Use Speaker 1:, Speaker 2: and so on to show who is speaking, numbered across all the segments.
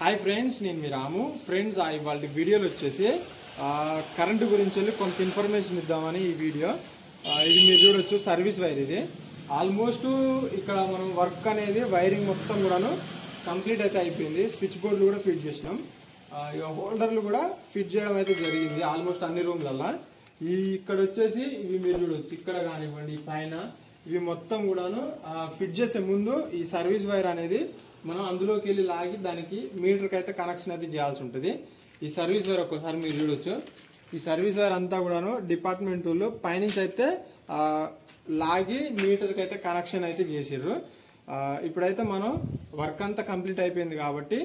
Speaker 1: Hi friends, నేను మీ రాము. Friends, ఇవాళ వీడియోలో వచ్చేసి కరెంటు గురించి కొంత ఇన్ఫర్మేషన్ ఇద్దామని ఈ వీడియో. ఇది మీరు చూడొచ్చు, సర్వీస్ వైర్. ఇది ఆల్మోస్ట్ ఇక్కడ మనం వర్క్ అనేది వైరింగ్ మొత్తం కూడాను కంప్లీట్ అయితే అయిపోయింది. స్విచ్ బోర్డులు కూడా ఫిట్ చేసినాం, హోల్డర్లు కూడా ఫిట్ చేయడం అయితే జరిగింది ఆల్మోస్ట్ అన్ని రూమ్లల్లో. ఇక్కడ వచ్చేసి ఇవి మీరు చూడొచ్చు, ఇక్కడ కానివ్వండి పైన ఇవి మొత్తం కూడాను ఫిట్ చేసే ముందు ఈ సర్వీస్ వైర్ అనేది మనం అందులోకి వెళ్ళి లాగి దానికి మీటర్కి అయితే కనెక్షన్ అయితే చేయాల్సి ఉంటుంది. ఈ సర్వీస్ వైర్ ఒక్కసారి మీరు చూడొచ్చు. ఈ సర్వీస్ వైర్ అంతా కూడాను డిపార్ట్మెంట్ వాళ్ళు పైనుంచి అయితే లాగి మీటర్కి అయితే కనెక్షన్ అయితే చేసారు. ఇప్పుడైతే మనం వర్క్ అంతా కంప్లీట్ అయిపోయింది కాబట్టి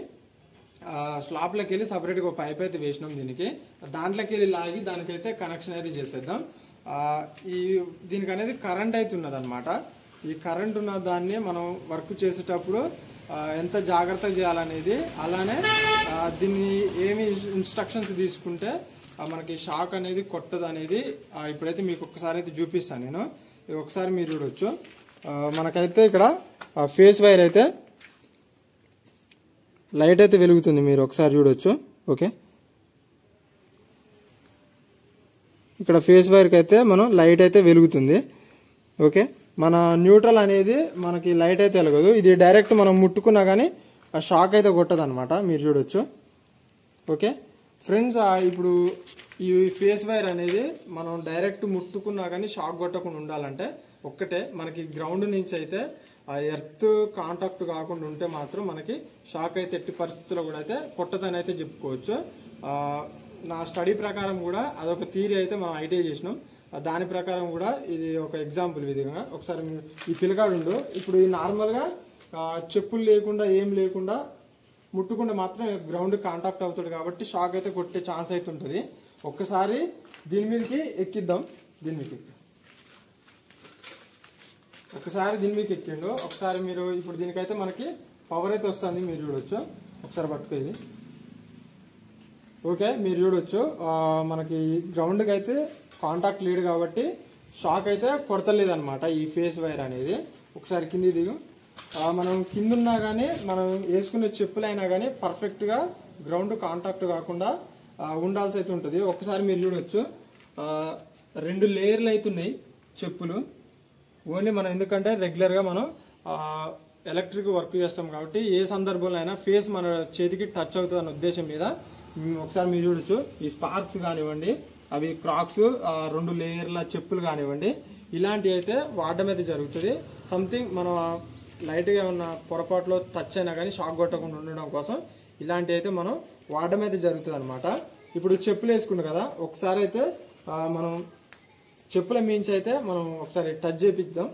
Speaker 1: స్లాబ్లోకి వెళ్ళి సపరేట్గా ఒక పైప్ అయితే వేసినాం. దాంట్లోకి వెళ్ళి లాగి దానికైతే కనెక్షన్ అయితే చేసేద్దాం. దీనికి అనేది కరెంట్ అయితే ఉన్నది అనమాట. ఈ కరెంట్ ఉన్న దాన్ని మనం వర్క్ చేసేటప్పుడు ఎంత జాగ్రత్తగా చేయాలనేది, అలానే దీన్ని ఏమి ఇన్స్ట్రక్షన్స్ తీసుకుంటే మనకి షాక్ అనేది కొట్టదు అనేది ఇప్పుడైతే మీకు ఒక్కసారి అయితే చూపిస్తాను నేను. ఒకసారి మీరు చూడొచ్చు, మనకైతే ఇక్కడ ఫేస్ వైర్ అయితే లైట్ అయితే వెలుగుతుంది, మీరు ఒకసారి చూడొచ్చు. ఓకే, ఇక్కడ ఫేస్ వైర్కి అయితే మనం లైట్ అయితే వెలుగుతుంది. ఓకే, మన న్యూట్రల్ అనేది మనకి లైట్ అయితే వెలగదు. ఇది డైరెక్ట్ మనం ముట్టుకున్నా కానీ ఆ షాక్ అయితే కొట్టదు అనమాట, మీరు చూడొచ్చు. ఓకే ఫ్రెండ్స్, ఇప్పుడు ఈ ఫేస్ వైర్ అనేది మనం డైరెక్ట్ ముట్టుకున్నా కానీ షాక్ కొట్టకుండా ఉండాలంటే ఒక్కటే, మనకి గ్రౌండ్ నుంచి అయితే ఆ ఎర్త్ కాంటాక్ట్ కాకుండా ఉంటే మాత్రం మనకి షాక్ అయితే ఎట్టి పరిస్థితుల్లో కూడా అయితే కొట్టదని అయితే చెప్పుకోవచ్చు. నా స్టడీ ప్రకారం కూడా అదొక థియరీ అయితే మనం ఐడియా చేసినాం. దాని ప్రకారం కూడా ఇది ఒక ఎగ్జాంపుల్ విధంగా ఒకసారి ఈ పిల్లగాడు ఉండు. ఇప్పుడు ఈ నార్మల్గా చెప్పులు లేకుండా ఏం లేకుండా ముట్టుకుంటే మాత్రం గ్రౌండ్ కాంటాక్ట్ అవుతాడు కాబట్టి షాక్ అయితే కొట్టే ఛాన్స్ అయితే ఉంటుంది. ఒక్కసారి దీని మీదకి ఎక్కిద్దాం. ఒకసారి దీని మీదకి ఎక్కిండు. ఒకసారి మీరు ఇప్పుడు దీనికైతే మనకి పవర్ అయితే వస్తుంది, మీరు చూడొచ్చు. ఒకసారి పట్టుకోది. ఓకే, మీరు చూడొచ్చు, మనకి గ్రౌండ్కి అయితే కాంటాక్ట్ లేదు కాబట్టి షాక్ అయితే కొడతలేదు అనమాట ఈ ఫేస్ వైర్ అనేది. ఒకసారి కింది దిగు. మనం కిందున్నా కానీ మనం వేసుకునే చెప్పులైనా కానీ పర్ఫెక్ట్గా గ్రౌండ్ కాంటాక్ట్ కాకుండా ఉండాల్సి అయితే ఉంటుంది. ఒకసారి మీరు చూడొచ్చు, 2 లేయర్లు అవుతున్నాయి చెప్పులు. ఓన్లీ మనం ఎందుకంటే రెగ్యులర్గా మనం ఎలక్ట్రిక్ వర్క్ చేస్తాం కాబట్టి ఏ సందర్భంలో అయినా ఫేస్ మన చేతికి టచ్ అవుతుంది అన్న ఉద్దేశం మీద ఒకసారి మీరు చూడొచ్చు. ఈ స్పార్క్స్ కానివ్వండి, అవి క్రాక్స్, 2 లేయర్ల చెప్పులు కానివ్వండి, ఇలాంటివి అయితే వాడడం అయితే జరుగుతుంది. సంథింగ్ మనం లైట్గా ఏమన్నా పొరపాటులో టచ్ అయినా కానీ షాక్ కొట్టకుండా ఉండడం కోసం ఇలాంటివి అయితే మనం వాడడం అయితే జరుగుతుంది అనమాట. ఇప్పుడు చెప్పులు వేసుకున్నాం కదా, ఒకసారి అయితే మనం చెప్పుల మించి అయితే మనం ఒకసారి టచ్ చేపిద్దాం.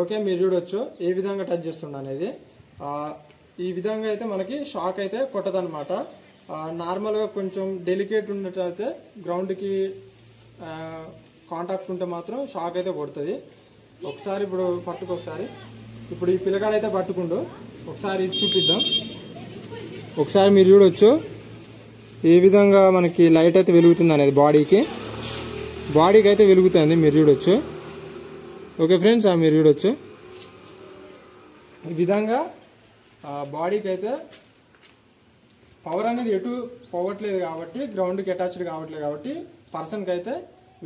Speaker 1: ఓకే, మీరు చూడొచ్చు ఏ విధంగా టచ్ చేస్తుండ అనేది. ఈ విధంగా అయితే మనకి షాక్ అయితే కొట్టదనమాట. నార్మల్గా కొంచెం డెలికేట్ ఉన్నట్టయితే గ్రౌండ్కి కాంటాక్ట్ ఉంటే మాత్రం షాక్ అయితే కొడుతుంది. ఒకసారి ఇప్పుడు ఒకసారి ఇప్పుడు ఈ పిల్లగాడైతే పట్టుకుంటూ ఒకసారి చూపిద్దాం. ఒకసారి మీరు చూడొచ్చు ఏ విధంగా మనకి లైట్ అయితే వెలుగుతుంది అనేది బాడీకి అయితే వెలుగుతుంది, మీరు చూడొచ్చు. ఓకే ఫ్రెండ్స్, మీరు చూడొచ్చు ఈ విధంగా బాడీకి అయితే పవర్ అనేది ఎటు పోవట్లేదు కాబట్టి, గ్రౌండ్కి అటాచ్డ్ కావట్లేదు కాబట్టి పర్సన్కి అయితే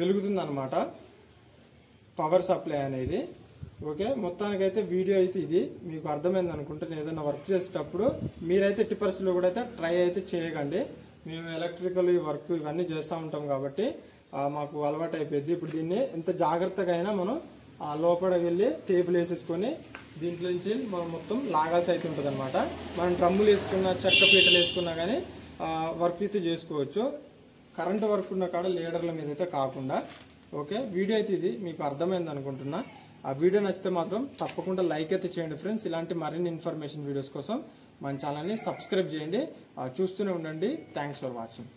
Speaker 1: వెలుగుతుంది అనమాట పవర్ సప్లై అనేది. ఓకే, మొత్తానికైతే వీడియో అయితే ఇది మీకు అర్థమైంది అనుకుంటే, నేను ఏదైనా వర్క్ చేసేటప్పుడు మీరైతే ఎట్టి పరిస్థితుల్లో కూడా అయితే ట్రై అయితే చేయకండి. మేము ఎలక్ట్రికల్ వర్క్ ఇవన్నీ చేస్తూ ఉంటాం కాబట్టి మాకు అలవాటు అయిపోయింది. ఇప్పుడు దీన్ని ఎంత జాగ్రత్తగా అయినా మనం లోపల వెళ్ళి టేబుల్ వేసేసుకొని దీంట్లో నుంచి మనం మొత్తం లాగాల్సి అయితే ఉంటుంది అనమాట. మనం డ్రమ్ములు వేసుకున్నా, చెక్క పీటలు వేసుకున్నా కానీ వర్క్ అయితే చేసుకోవచ్చు, కరెంటు వర్క్ ఉన్న కాడ లీడర్ల మీద అయితే కాకుండా. ఓకే, వీడియో అయితే ఇది మీకు అర్థమైంది అనుకుంటున్నా. ఆ వీడియో నచ్చితే మాత్రం తప్పకుండా లైక్ అయితే చేయండి ఫ్రెండ్స్. ఇలాంటి మరిన్ని ఇన్ఫర్మేషన్ వీడియోస్ కోసం మన ఛానల్ని సబ్స్క్రైబ్ చేయండి, చూస్తూనే ఉండండి. Thanks for watching.